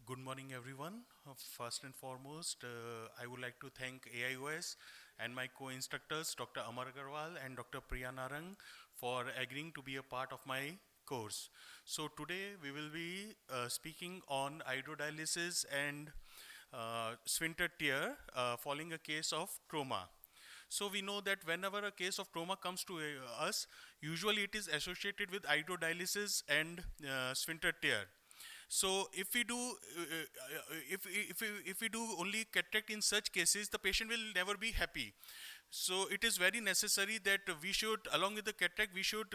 Good morning, everyone. First and foremost, I would like to thank AIOS and my co-instructors, Dr. Amar Agarwal and Dr. Priya Narang, for agreeing to be a part of my course. So today we will be speaking on hydrodialysis and sphincter tear following a case of trauma. So we know that whenever a case of trauma comes to us, usually it is associated with hydrodialysis and sphincter tear. So if we do only cataract in such cases, the patient will never be happy. So it is very necessary that we should, along with the cataract, we should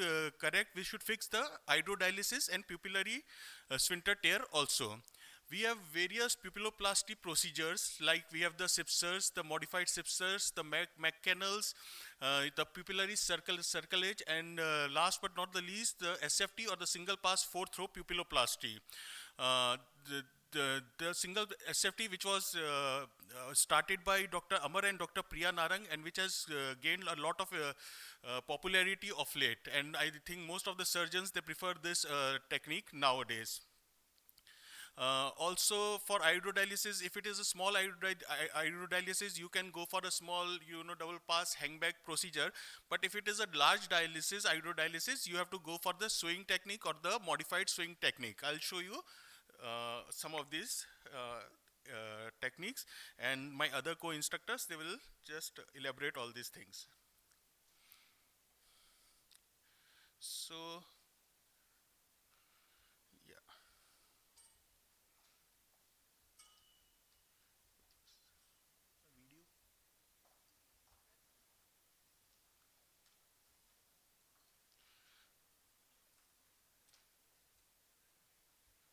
fix the hydrodialysis and pupillary sphincter tear also. We have various pupilloplasty procedures, like we have the Sipsers, the modified Sipsers, the McCannels, the pupillary circlage, and last but not the least, the SFT or the single pass fourth throw pupilloplasty. Uh, the single SFT, which was started by Dr. Amar and Dr. Priya Narang, and which has gained a lot of popularity of late. And I think most of the surgeons, they prefer this technique nowadays. Also for hydrodialysis, if it is a small hydrodialysis, you can go for a small, double pass hangback procedure. But if it is a large hydrodialysis, you have to go for the swing technique or the modified swing technique. I'll show you some of these techniques, and my other co-instructors, they will just elaborate all these things. So, yeah.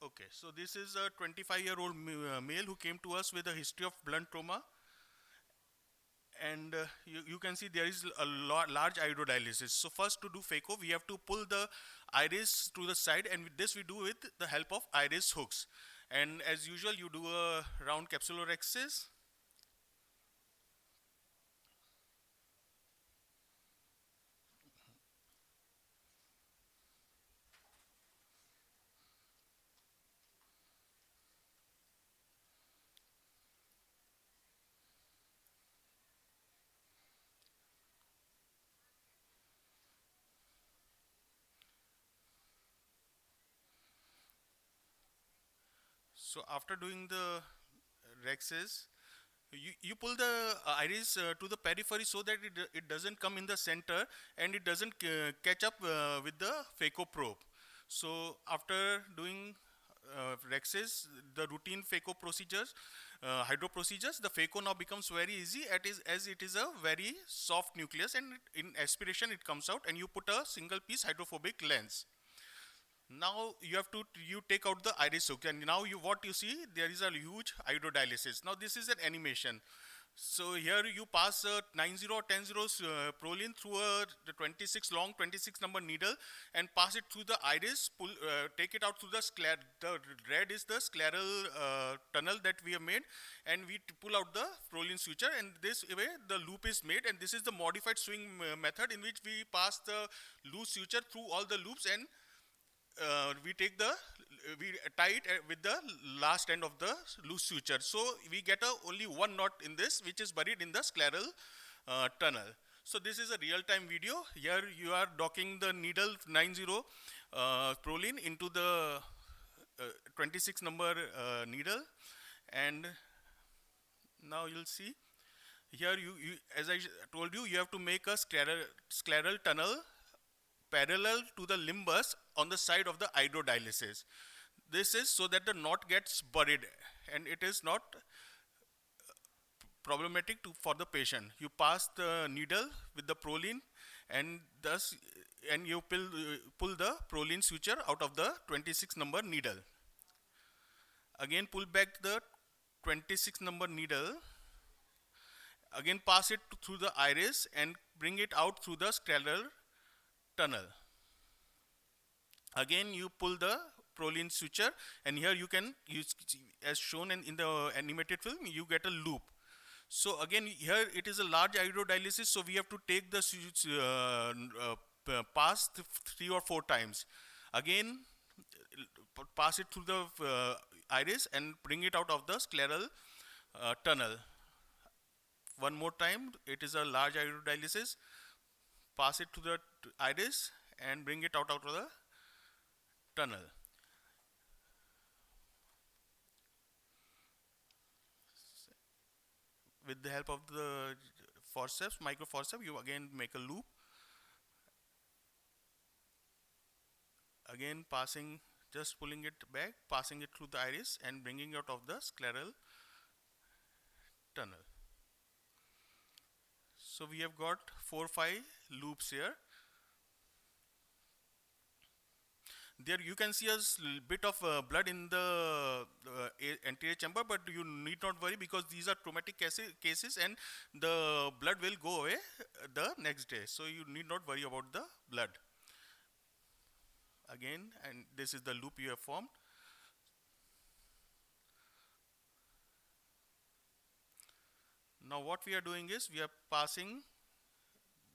Okay, so this is a 25-year-old male who came to us with a history of blunt trauma, and you can see there is a large hydrodialysis. So first, to do phaco, we have to pull the iris to the side, and with this we do with the help of iris hooks. And as usual, you do a round capsulorhexis. So after doing the rhexis, you pull the iris to the periphery so that it doesn't come in the center, and it doesn't catch up with the phaco probe. So after doing rhexis, the routine phaco procedures, hydro procedures, the phaco now becomes very easy as it is a very soft nucleus, and in aspiration it comes out, and you put a single piece hydrophobic lens. Now you take out the iris hook, and now what you see, there is a huge hydrodialysis. Now this is an animation. So here you pass a 90 or 10 prolene through the 26 number needle, and pass it through the iris, take it out through the red is the scleral tunnel that we have made, and we pull out the prolene suture, and this way the loop is made. And this is the modified swing method, in which we pass the loose suture through all the loops, and we tie it with the last end of the loose suture. So we get only one knot in this, which is buried in the scleral tunnel. So this is a real-time video. Here you are docking the needle 90 prolene into the 26 number needle, and now you'll see here as I told you, you have to make a scleral tunnel parallel to the limbus on the side of the hydrodialysis. This is so that the knot gets buried, and it is not problematic for the patient. You pass the needle with the prolene, and you pull the prolene suture out of the 26 number needle. Again, pull back the 26 number needle. Again, pass it through the iris and bring it out through the scleral tunnel. Again, you pull the prolene suture, and here you can use, as shown in the animated film, you get a loop. So again, here it is a large hydrodialysis, so we have to take the pass 3 or 4 times. Again, pass it through the iris and bring it out of the scleral tunnel. One more time, it is a large iridodialysis. Pass it to the iris and bring it out of the tunnel. With the help of the forceps, micro forceps, you again make a loop. Again passing, just pulling it back, passing it through the iris and bringing it out of the scleral tunnel. So we have got 4-5 loops here. There you can see a bit of blood in the anterior chamber, but you need not worry because these are traumatic cases and the blood will go away the next day. So you need not worry about the blood. Again, and this is the loop you have formed. Now what we are doing is we are passing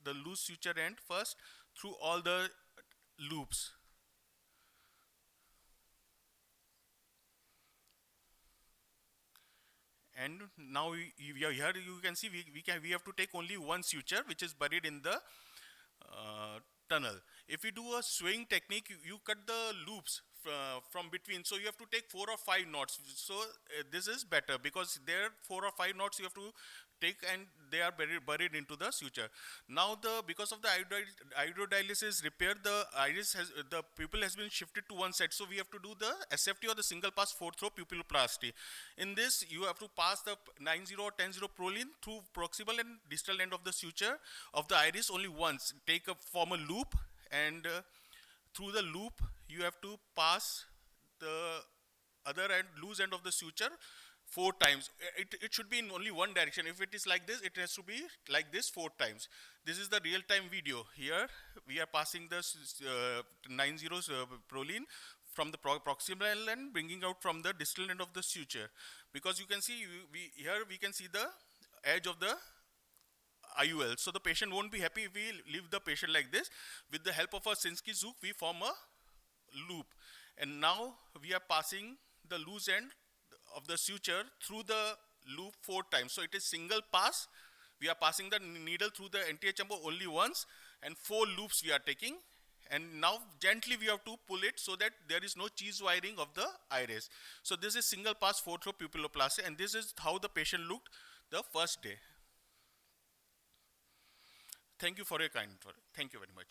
the loose suture end first through all the loops. And now we are here, you can see we have to take only one suture which is buried in the tunnel. If we do a swing technique, you cut the loops from between, so you have to take 4 or 5 knots. So this is better because there 4 or 5 knots you have to take and they are buried into the suture. Now because of the iridodialysis repair, the pupil has been shifted to one side, so we have to do the SFT or the single pass 4-throw pupiloplasty. In this you have to pass the 9-0 or 10-0 Prolene through proximal and distal end of the suture of the iris only once. Form a loop, and through the loop you have to pass the other end, loose end of the suture 4 times. It should be in only one direction. If it is like this, it has to be like this 4 times. This is the real-time video. Here we are passing the 9-0 Prolene from the proximal end, bringing out from the distal end of the suture. Because you can see, here we can see the edge of the IUL. So the patient won't be happy if we leave the patient like this. With the help of a Sinskey Zook, we form a loop. And now we are passing the loose end of the suture through the loop 4 times. So it is single pass. We are passing the needle through the anterior chamber only once, and 4 loops we are taking. And now gently we have to pull it so that there is no cheese wiring of the iris. So this is single pass 4-throw pupiloplasty, and this is how the patient looked the first day. Thank you for your kind. Thank you very much.